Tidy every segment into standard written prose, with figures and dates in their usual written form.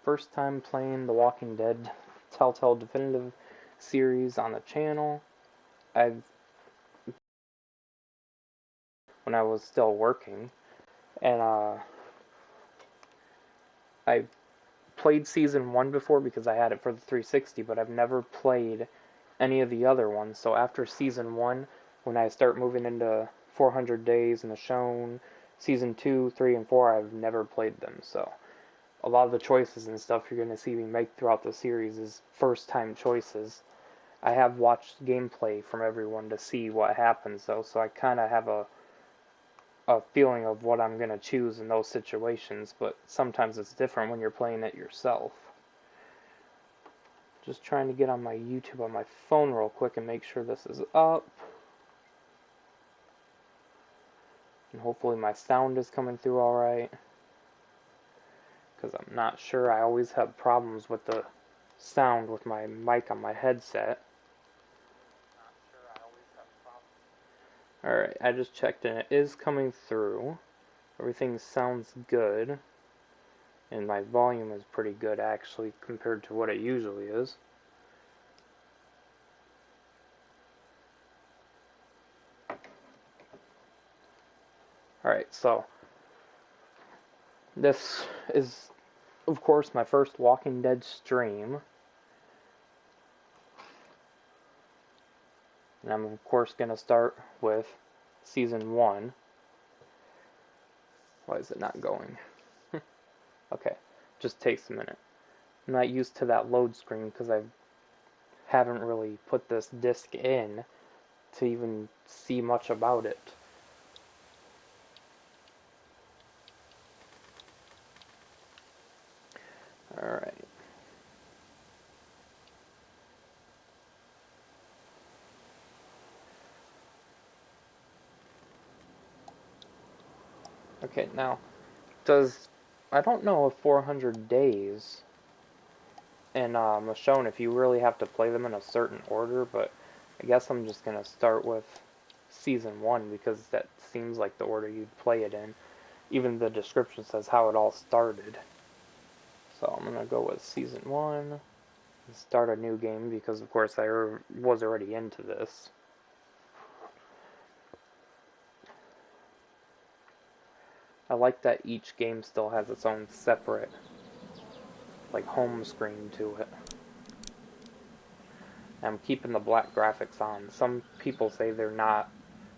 first time playing the Walking Dead Telltale Definitive series on the channel. I've when I was still working, and I played season 1 before because I had it for the 360, but I've never played any of the other ones. So after season 1, when I start moving into 400 Days and Michonne, season 2, 3, and 4, I've never played them. So a lot of the choices and stuff you're going to see me make throughout the series is first-time choices. I have watched gameplay from everyone to see what happens, though, so I kind of have a feeling of what I'm going to choose in those situations, but sometimes it's different when you're playing it yourself. Just trying to get on my YouTube on my phone real quick and make sure this is up. And hopefully my sound is coming through alright. Because I'm not sure, I always have problems with the sound with my mic on my headset. Alright, I just checked and it is coming through. Everything sounds good. And my volume is pretty good actually compared to what it usually is. Alright, so this is of course my first Walking Dead stream. And I'm of course going to start with season 1. Why is it not going? Okay, just takes a minute. I'm not used to that load screen because I haven't really put this disc in to even see much about it. Alright. Okay, now, I don't know if 400 Days and Michonne, if you really have to play them in a certain order, but I guess I'm just going to start with season 1 because that seems like the order you'd play it in. Even the description says how it all started. So I'm going to go with season 1 and start a new game because of course I was already into this. I like that each game still has its own separate, like, home screen to it. I'm keeping the black graphics on. Some people say they're not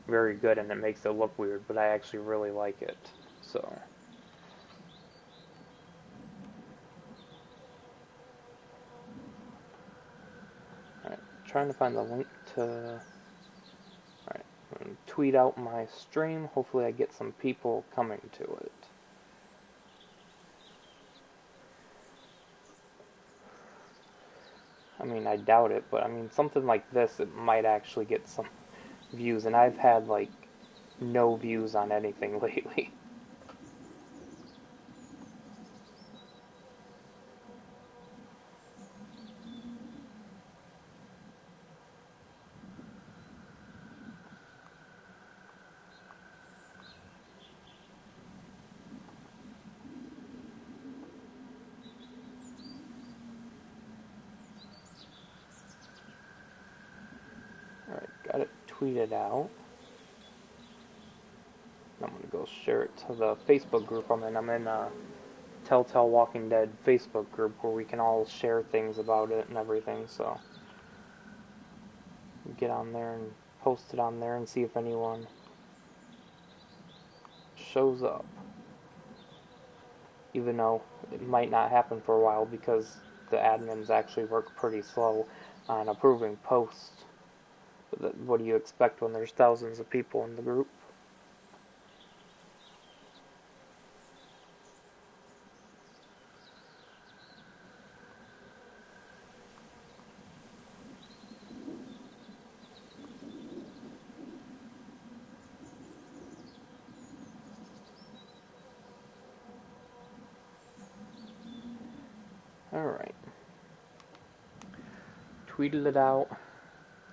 very good and it makes it look weird, but I actually really like it. So alright, trying to find the link to alright, I'm gonna tweet out my stream. Hopefully I get some people coming to it. I mean, I doubt it, but I mean, something like this, it might actually get some views, and I've had, like, no views on anything lately. Alright, got it tweeted out. I'm gonna go share it to the Facebook group I'm in. I'm in a Telltale Walking Dead Facebook group where we can all share things about it and everything, so get on there and post it on there and see if anyone shows up. Even though it might not happen for a while because the admins actually work pretty slow on approving posts. But what do you expect when there's thousands of people in the group? Alright. Tweeted it out,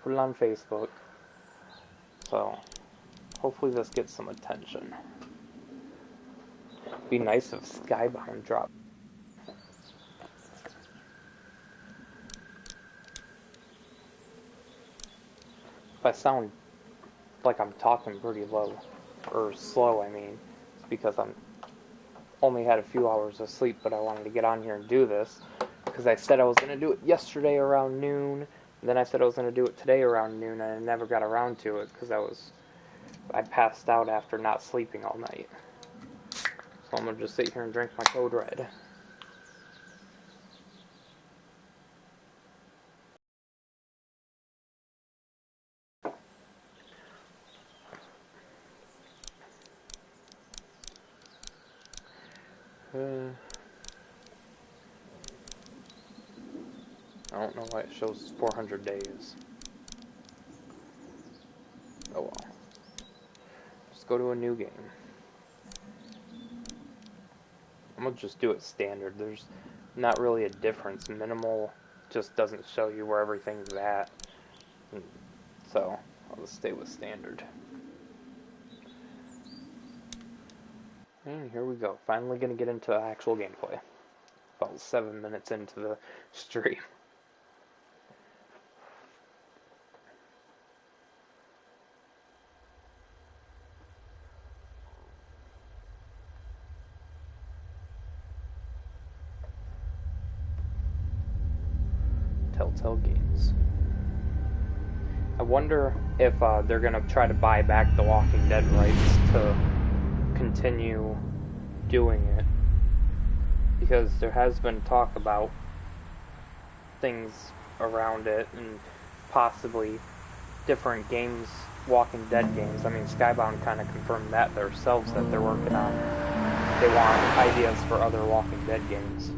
put it on Facebook. So, hopefully this gets some attention. Be nice if Skybound dropped. I sound like I'm talking pretty low, or slow, I mean, it's because I'm only had a few hours of sleep, but I wanted to get on here and do this, because I said I was going to do it yesterday around noon, and then I said I was going to do it today around noon, and I never got around to it, because I passed out after not sleeping all night. So I'm going to just sit here and drink my Code Red. I don't know why it shows 400 days. Oh well. Let's go to a new game. I'm gonna just do it standard. There's not really a difference. Minimal just doesn't show you where everything's at. So I'll just stay with standard. And here we go. Finally gonna get into actual gameplay. About 7 minutes into the stream. Telltale Games. I wonder if they're gonna try to buy back the Walking Dead rights to continue doing it, because there has been talk about things around it and possibly different games, Walking Dead games. I mean, Skybound kind of confirmed that themselves, that they're working on, they want ideas for other Walking Dead games.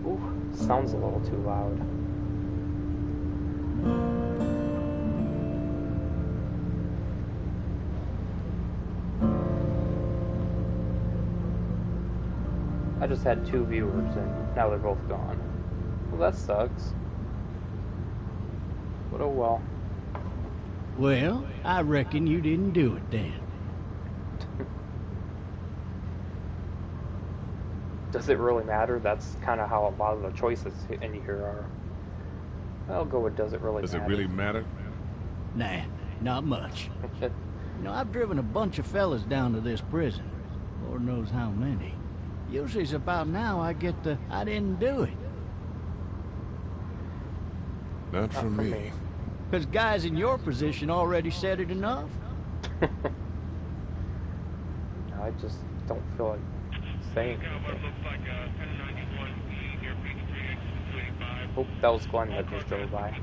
Ooh, sounds a little too loud. I just had 2 viewers and now they're both gone. Well, that sucks. But oh well. Well, I reckon you didn't do it then. Does it really matter? That's kind of how a lot of the choices in here are. I'll go with does it really matter? Does it really matter? Nah, not much. You know, I've driven a bunch of fellas down to this prison. Lord knows how many. Usually it's about now I get the, I didn't do it. Not for me. Because guys in your position already said it enough. I just don't feel like saying anything. Oh, that was Glenn that just drove by.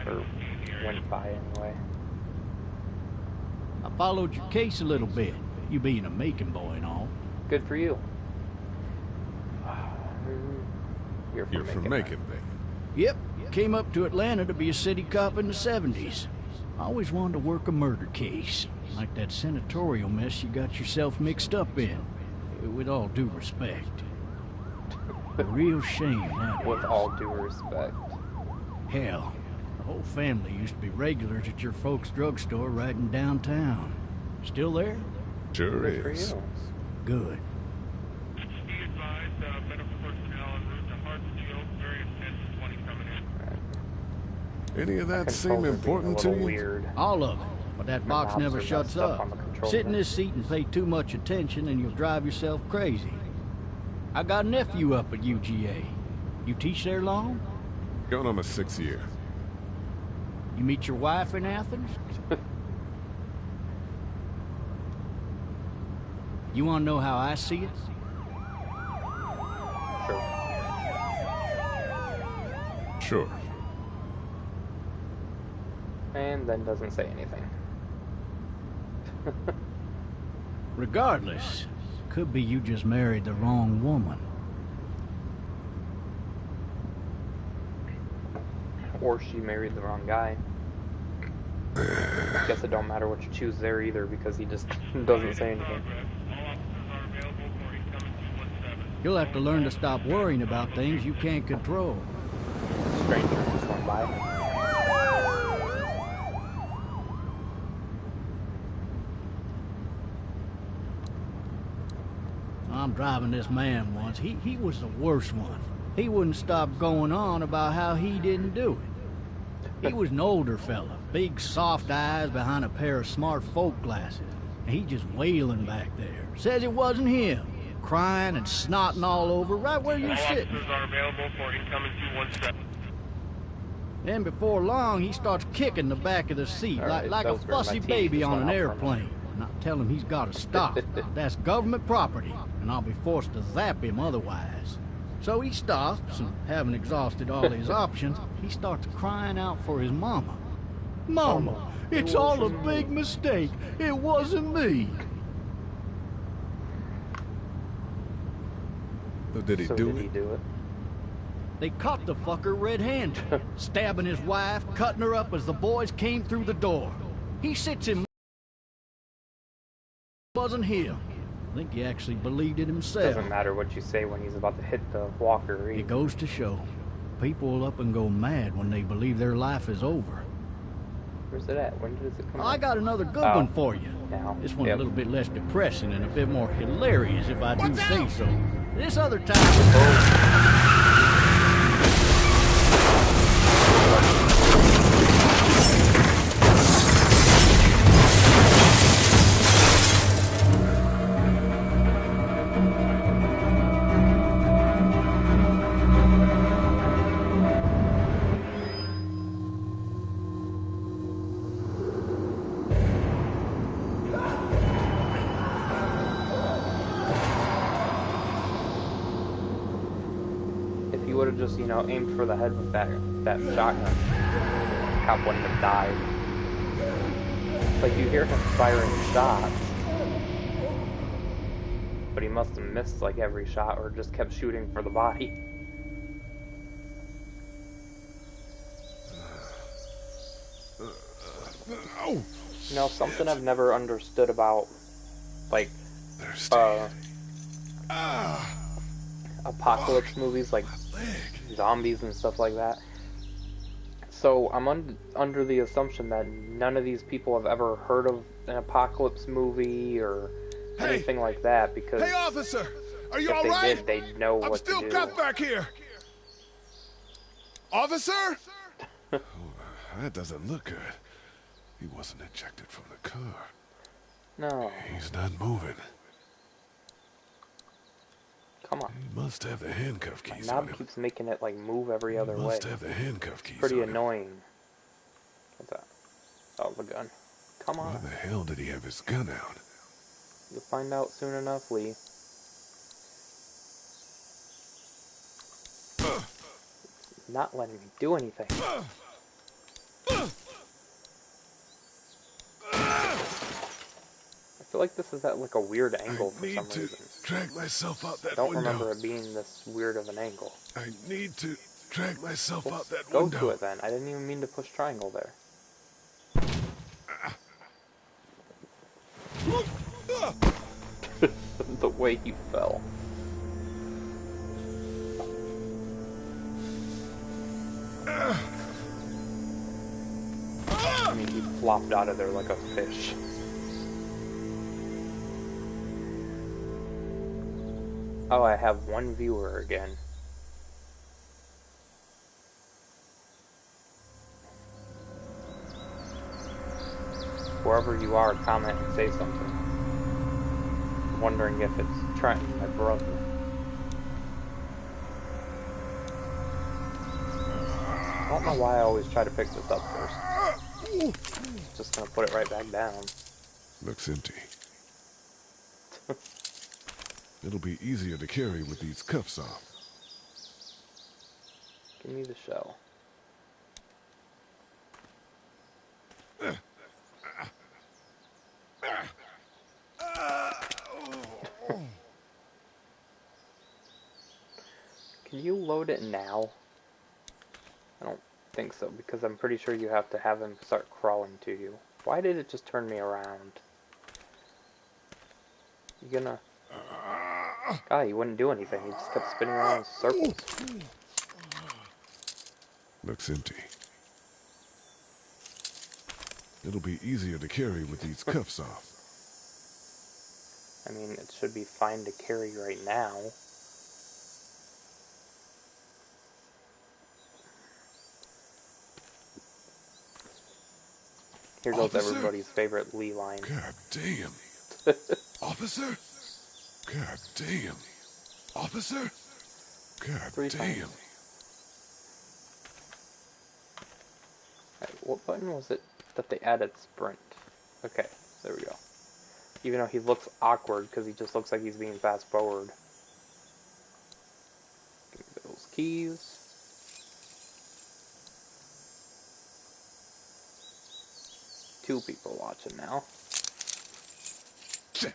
Or went by anyway. I followed your case a little bit, you being a Macon boy and all. Good for you. You're from Macon, baby. Yep, came up to Atlanta to be a city cop in the 70s. I always wanted to work a murder case, like that senatorial mess you got yourself mixed up in. With all due respect. A real shame, that With all due respect. Hell, the whole family used to be regulars at your folks' drugstore right in downtown. Still there? Sure Good for is. you. Good. Any of that seem important to you? Weird. All of it. But that box knobs never are shuts messed up up. on the controller. Sit in this seat and pay too much attention and you'll drive yourself crazy. I got a nephew up at UGA. You teach there long? Going on my 6th year. You meet your wife in Athens? You want to know how I see it? Sure. Sure. And then doesn't say anything. Regardless, could be you just married the wrong woman. Or she married the wrong guy. I guess it don't matter what you choose there either, because he just doesn't say anything. You'll have to learn to stop worrying about things you can't control. Stranger just went by. I'm driving this man once. He was the worst one. He wouldn't stop going on about how he didn't do it. He was an older fella, big soft eyes behind a pair of smart folk glasses. And he just wailing back there. Says it wasn't him. Crying and snotting all over right where you're sitting. Officers are available for incoming 217. Then before long, he starts kicking the back of the seat like a fussy baby on an airplane. And I tell him he's got to stop. That's government property, and I'll be forced to zap him otherwise. So he stops, and having exhausted all his options, he starts crying out for his mama. Mama, it's all a big mistake. It wasn't me. So did he do it? They caught the fucker red-handed, stabbing his wife, cutting her up as the boys came through the door. He sits in. Wasn't him. I think he actually believed it himself. Doesn't matter what you say when he's about to hit the walker. It goes to show, people will up and go mad when they believe their life is over. Where's it at? When does it come out? I got another good one for you. Now. This one's a little bit less depressing and a bit more hilarious, if I do say so. This other time... If he would have just, aimed for the head with that shotgun, cop wouldn't have died. Like, you hear him firing shots, but he must have missed, like, every shot or just kept shooting for the body. Something I've never understood about, like, apocalypse movies, like zombies and stuff like that. So I'm under the assumption that none of these people have ever heard of an apocalypse movie or anything like that, because hey, officer, are you if they did, they'd know what to do. I'm still cuffed back here. Officer? That doesn't look good. He wasn't ejected from the car. No. He's not moving. Come on. He must have the handcuff keys My on knob him. keeps making it, like, move every other way. Must have the handcuff keys Pretty on annoying. him. What's that? Oh, the gun. Come on. Why the hell did he have his gun out? You'll find out soon enough, Lee. It's not letting me do anything. I feel like this is at, like, a weird angle for some reason. Drag myself out that I don't window. remember it being this weird of an angle. I need to drag myself out that Go window. to it then. I didn't even mean to push triangle there. The way he fell. I mean, he flopped out of there like a fish. Oh, I have one viewer again. Wherever you are, comment and say something. I'm wondering if it's Trent, my brother. I don't know why I always try to pick this up first. Just gonna put it right back down. Looks empty. It'll be easier to carry with these cuffs off. Give me the shell. Can you load it now? I don't think so, because I'm pretty sure you have to have him start crawling to you. Why did it just turn me around? You gonna... God, he wouldn't do anything. He just kept spinning around in circles. Looks empty. It'll be easier to carry with these cuffs off. I mean, it should be fine to carry right now. Here goes Officer? everybody's favorite Lee line. God damn. Officer? God damn. Officer? God 3 damn. times. Alright, what button was it that they added sprint? Okay, there we go. Even though he looks awkward because he just looks like he's being fast forward. Give me those keys. Two people watching now. Shit.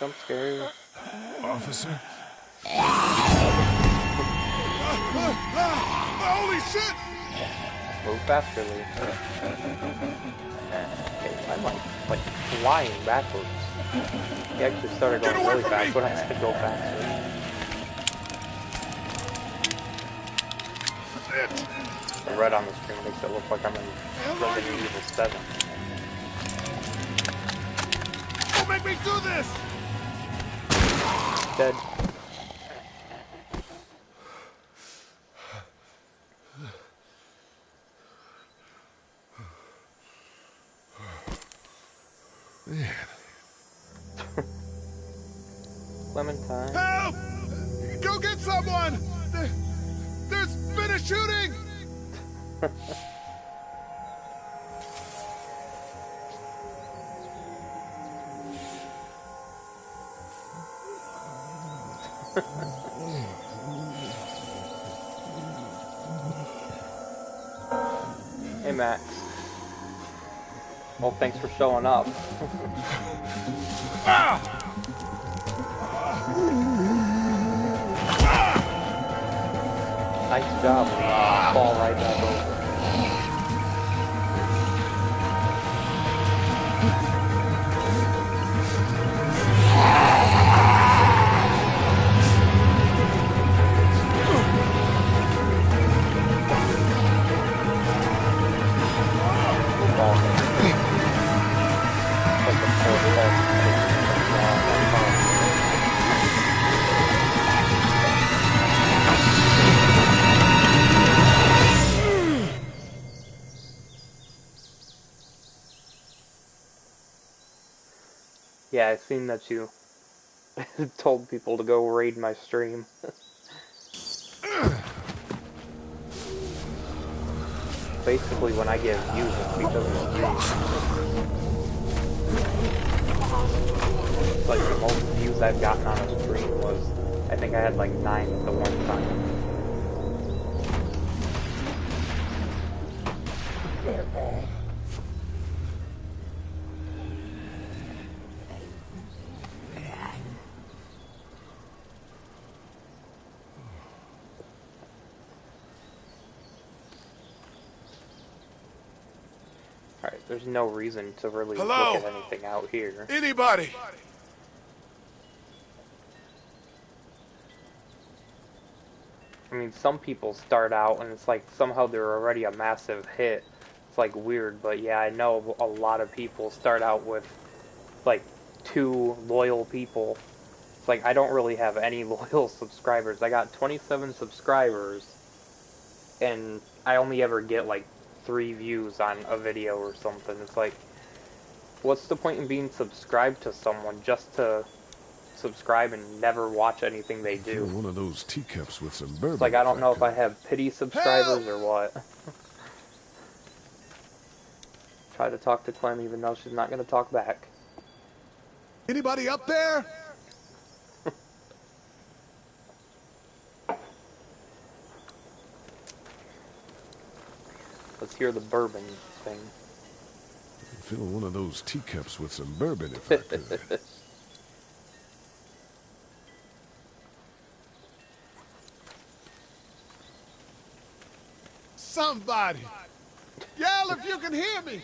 Jump scare. Officer? Holy shit! Move faster, Lee. Okay, I'm like flying backwards. He actually started Get going away really from fast, me! but I said go faster. Shit! The red on the screen makes it look like I'm in Resident Evil 7. Don't make me do this! Dead. Man. Clementine. Help! Go get someone! There's been a shooting! Hey, Max. Well, thanks for showing up. Nice job, Lee. Fall right back over. Yeah, I've seen that you told people to go raid my stream. Basically, when I get views, it's because of views. Like, the most views I've gotten on a stream was, I think I had like 9 at the one time. Alright, there's no reason to really Hello? look at anything out here. Anybody? I mean, some people start out and it's like somehow they're already a massive hit. It's like weird, but yeah, I know a lot of people start out with like 2 loyal people. It's like I don't really have any loyal subscribers. I got 27 subscribers and I only ever get like 3 views on a video or something. It's like, what's the point in being subscribed to someone just to subscribe and never watch anything they do? One of those teacups with some bourbon. It's like, I don't know if I have pity subscribers or what. Try to talk to Clem even though she's not going to talk back. Anybody up there? Let's hear the bourbon thing. I'd fill one of those teacups with some bourbon if I could. Somebody! Yell if you can hear me!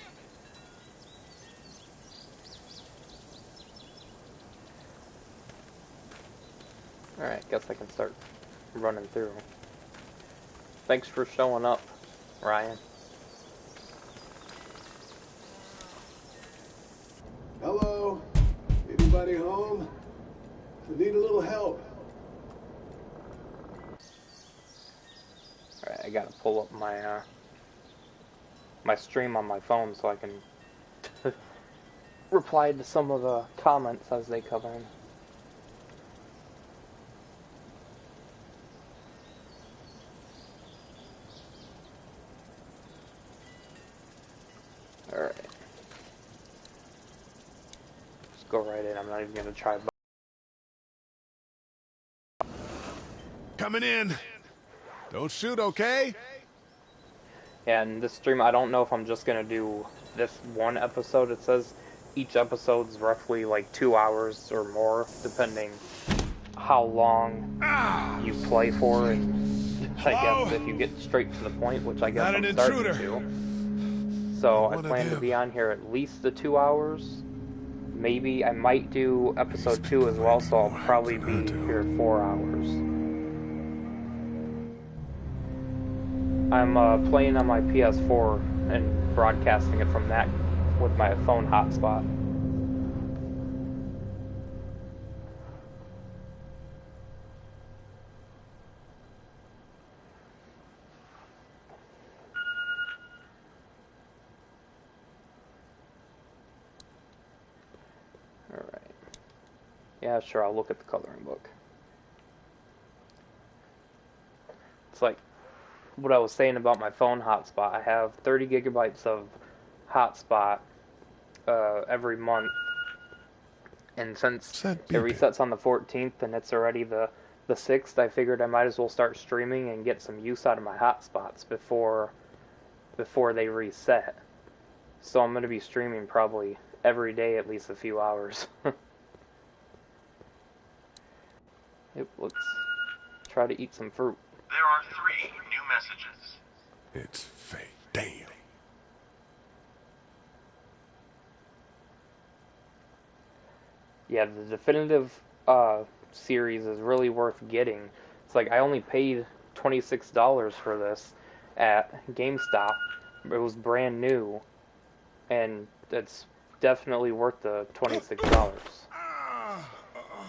Alright, guess I can start running through. Thanks for showing up, Ryan. Hello? Anybody home? I need a little help. Alright, I gotta pull up my my stream on my phone so I can reply to some of the comments as they come in. Alright. Just go right in. I'm not even gonna try. Coming in. Don't shoot, okay? Yeah, in this stream, I don't know if I'm just gonna do this one episode. It says each episode's roughly like 2 hours or more, depending how long you play for, and I guess if you get straight to the point, which I guess Not I'm an starting intruder. to. So I One of plan to them. be on here at least the 2 hours. Maybe I might do episode 2 as well, so I'll probably be here 4 hours. I'm playing on my PS4 and broadcasting it from that with my phone hotspot. Alright. Yeah, sure, I'll look at the coloring book. It's like what I was saying about my phone hotspot. I have 30 gigabytes of hotspot every month, and since it resets on the 14th and it's already the 6th, I figured I might as well start streaming and get some use out of my hotspots before they reset. So I'm going to be streaming probably every day at least a few hours. Yep, let's try to eat some fruit. There are 3 new messages. It's fake. Damn. Yeah, the definitive series is really worth getting. It's like I only paid $26 for this at GameStop. It was brand new, and it's definitely worth the $26.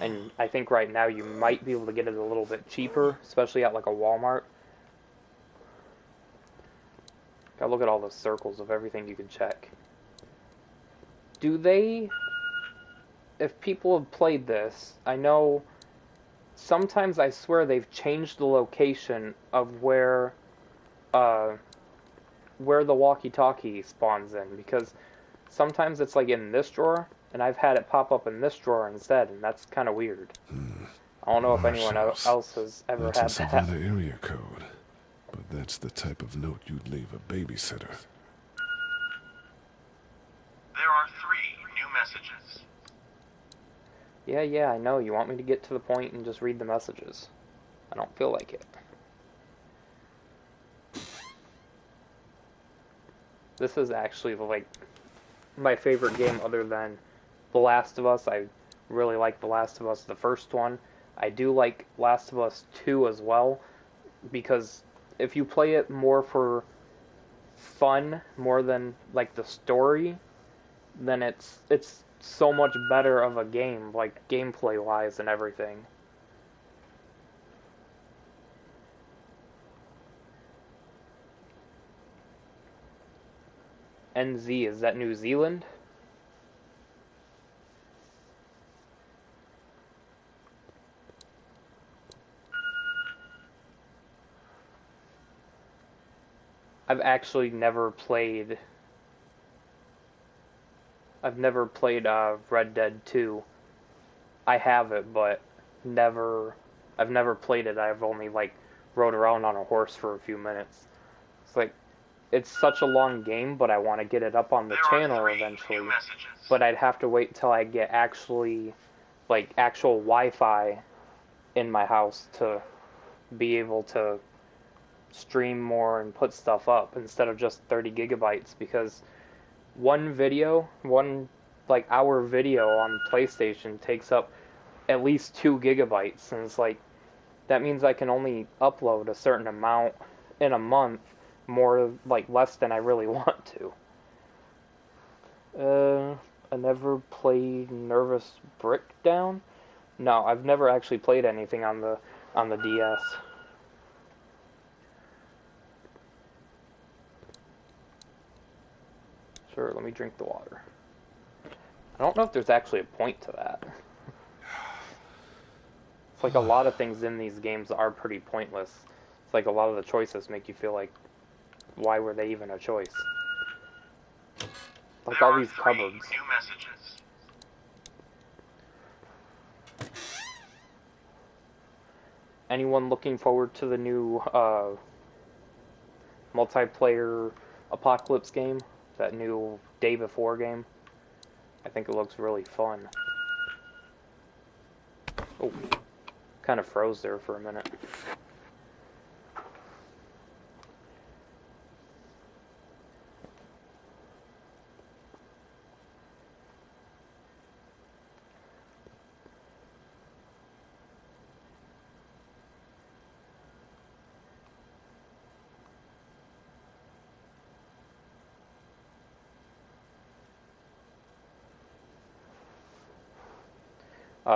And I think right now you might be able to get it a little bit cheaper, especially at like a Walmart. Gotta look at all the circles of everything you can check. Do they... If people have played this, I know sometimes I swear they've changed the location of where the walkie-talkie spawns in, because sometimes it's like in this drawer, and I've had it pop up in this drawer instead, and that's kind of weird. I don't know if anyone else has ever had That's a that. Savannah area code, but that's the type of note you'd leave a babysitter. There are 3 new messages. Yeah, I know. You want me to get to the point and just read the messages. I don't feel like it. This is actually like my favorite game other than The Last of Us. I really like The Last of Us, the first one. I do like Last of Us 2 as well, because if you play it more for fun, more than like the story, then it's so much better of a game, like gameplay wise and everything. NZ, is that New Zealand? I've actually never played... I've never played Red Dead 2. I have it, but I've never played it. I've only like rode around on a horse for a few minutes. It's like, it's such a long game, but I want to get it up on the channel eventually. But I'd have to wait till I get actually, like, actual Wi-Fi in my house to be able to stream more and put stuff up instead of just 30 gigabytes, because one like hour video on PlayStation takes up at least 2 gigabytes, and it's like that means I can only upload a certain amount in a month, more like less than I really want to. I never played Nervous Breakdown. No, I've never actually played anything on the DS. Sure, let me drink the water. I don't know if there's actually a point to that. It's like a lot of things in these games are pretty pointless. It's like a lot of the choices make you feel like, why were they even a choice? Like all these cupboards. New messages. Anyone looking forward to the new multiplayer Apocalypse game? That new Day Before game? I think it looks really fun. Oh, kind of froze there for a minute.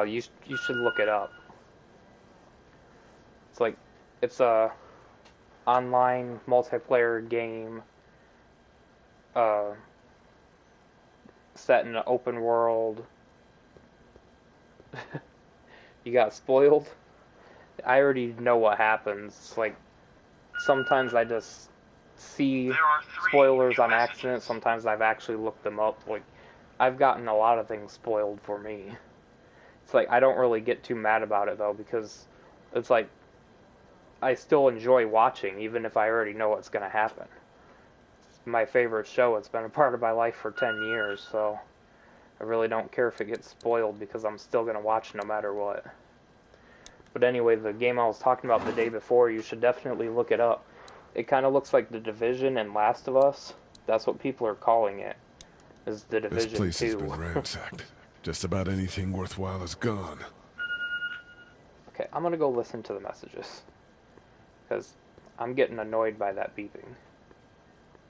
You should look it up. It's like it's a online multiplayer game set in an open world. You got spoiled? I already know what happens. It's like sometimes I just see spoilers on accident. Sometimes I've actually looked them up. Like I've gotten a lot of things spoiled for me. It's like I don't really get too mad about it though, because it's like I still enjoy watching even if I already know what's going to happen. It's my favorite show. It's been a part of my life for 10 years, so I really don't care if it gets spoiled because I'm still going to watch no matter what. But anyway, the game I was talking about the day before, you should definitely look it up. It kind of looks like The Division and Last of Us. That's what people are calling it, is The Division 2. This place has been ransacked. Just about anything worthwhile is gone. Okay, I'm gonna go listen to the messages, because I'm getting annoyed by that beeping.